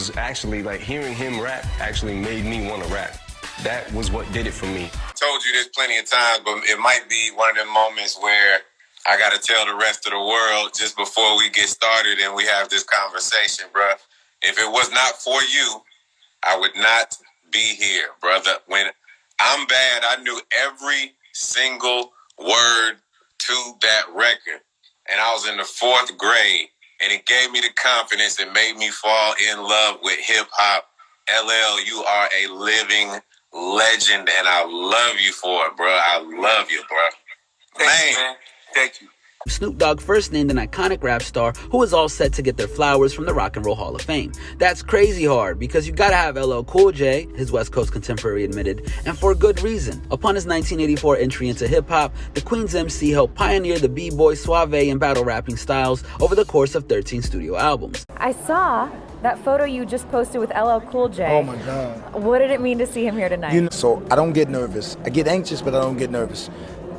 was actually, like, hearing him rap actually made me want to rap. That was what did it for me. I told you this plenty of times, but it might be one of them moments where I got to tell the rest of the world just before we get started and we have this conversation, bruh. If it was not for you, I would not be here, brother. When I'm bad, I knew every single word to that record. And I was in the 4th grade, and it gave me the confidence and made me fall in love with hip-hop. LL, you are a living legend, and I love you for it, bro. I love you, bro. Man, thank you. Snoop Dogg first named an iconic rap star who was all set to get their flowers from the Rock and Roll Hall of Fame. That's crazy hard because you gotta have LL Cool J, his West Coast contemporary admitted, and for a good reason. Upon his 1984 entry into hip-hop, the Queen's MC helped pioneer the b-boy, suave, and battle rapping styles over the course of 13 studio albums. I saw that photo you just posted with LL Cool J. Oh my God. What did it mean to see him here tonight? You know, so I don't get nervous. I get anxious, but I don't get nervous.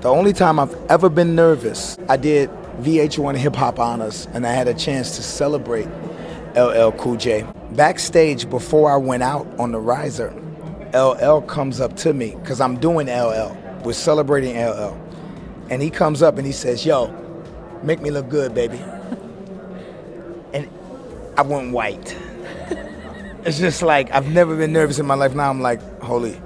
The only time I've ever been nervous, I did VH1 Hip Hop Honors, and I had a chance to celebrate LL Cool J. Backstage, before I went out on the riser, LL comes up to me, because I'm doing LL. We're celebrating LL. And he comes up and he says, yo, make me look good, baby. And I went white. It's just like, I've never been nervous in my life. Now I'm like, holy.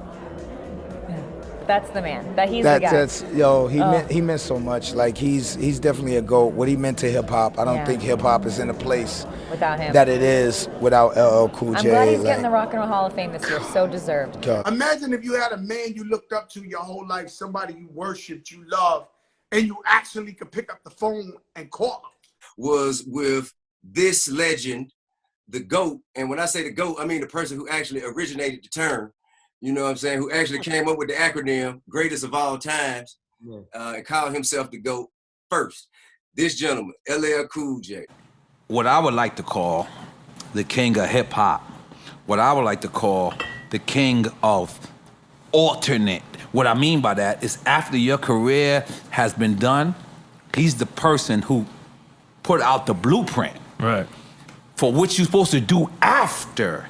That's the man. He's the guy. He meant so much. Like, he's definitely a GOAT. What he meant to hip-hop, I don't think hip-hop is in a place without him that it is without LL Cool J. I'm glad he's getting the Rock and Roll Hall of Fame this year. So deserved. Imagine if you had a man you looked up to your whole life, somebody you worshipped, you loved, and you actually could pick up the phone and call him. Was with this legend, the GOAT. And when I say the GOAT, I mean the person who actually originated the term. You know what I'm saying? Who actually came up with the acronym, greatest of all times, and called himself the GOAT first. This gentleman, LL Cool J. What I would like to call the king of hip hop, what I would like to call the king of alternate. What I mean by that is after your career has been done, he's the person who put out the blueprint for what you're supposed to do after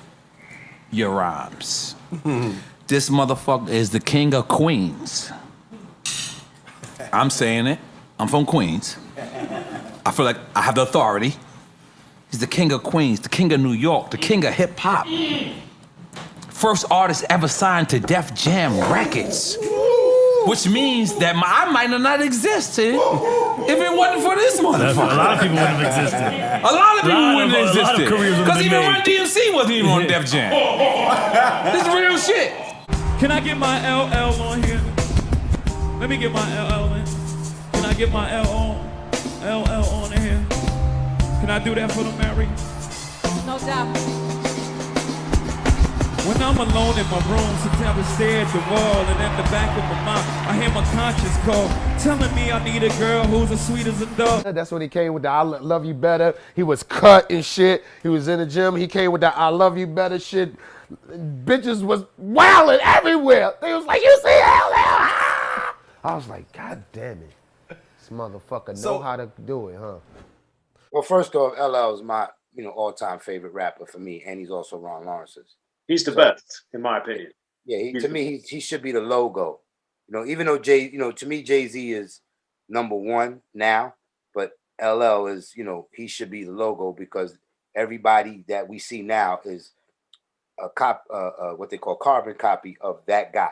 your rhymes. This motherfucker is the king of Queens. I'm saying it. I'm from Queens. I feel like I have the authority. He's the king of Queens, the king of New York, the king of hip hop. First artist ever signed to Def Jam Records. Which means that I might have not existed if it wasn't for this motherfucker. A lot of people wouldn't have existed. A lot of people wouldn't have existed. Because even Run DMC wasn't even on Def Jam. This is real shit. Can I get my LL on here? Let me get my LL in. Can I get my LL on in here? Can I do that for the Mary? No doubt. When I'm alone in my room, sometimes I stare at the wall, and at the back of my mind, I hear my conscience call, telling me I need a girl who's as sweet as a dove. That's when he came with the I love you better. He was cut and shit. He was in the gym. He came with the I love you better shit. Bitches was wilding everywhere. They was like, you see LL? I was like, God damn it. This motherfucker know how to do it, huh? Well, first off, LL is my all-time favorite rapper for me, and he's also Ron Lawrence's. He's the best, in my opinion. Yeah, to me, he should be the logo. Even though to me, Jay-Z is number one now, but LL is, he should be the logo because everybody that we see now is what they call carbon copy of that guy.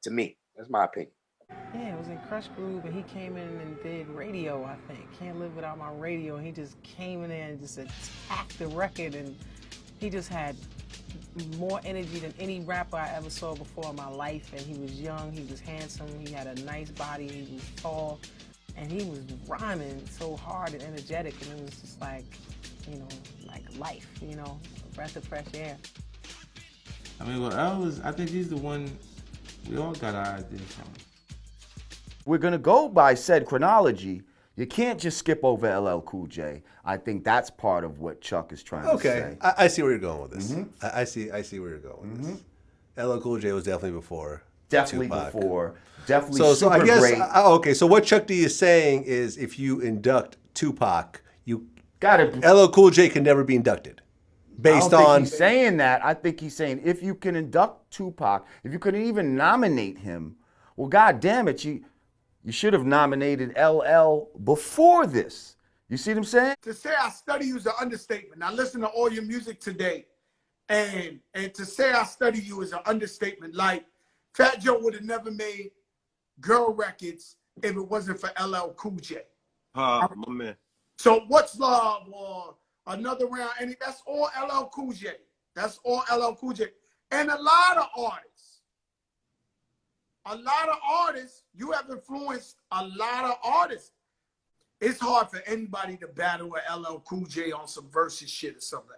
To me, that's my opinion. Yeah, it was in Crush Groove, and he came in and did radio, I think. Can't Live Without My Radio, and he just came in there and just attacked the record, and he just had more energy than any rapper I ever saw before in my life. And he was young, he was handsome, he had a nice body, he was tall, and he was rhyming so hard and energetic, and it was just like, like life, a breath of fresh air. I mean, I think he's the one we all got our ideas from. We're gonna go by said chronology. You can't just skip over LL Cool J. I think that's part of what Chuck is trying to say. Okay, I see where you're going with this. I see where you're going with this. LL Cool J was definitely before Tupac. Definitely so I super guess, great. Okay, so what Chuck D is saying is if you induct Tupac, gotta LL Cool J can never be inducted. Based I don't on think he's saying that. I think he's saying if you can induct Tupac, if you couldn't even nominate him, well, God damn it, you should have nominated LL before this. You see what I'm saying? To say I study you is an understatement. I listen to all your music today, and to say I study you is an understatement. Like, Fat Joe would have never made girl records if it wasn't for LL Cool J. My man. So What's Love or Another Round, and that's all LL Cool J. That's all LL Cool J. And a lot of artists, you have influenced a lot of artists. It's hard for anybody to battle with LL Cool J on some versus shit or something.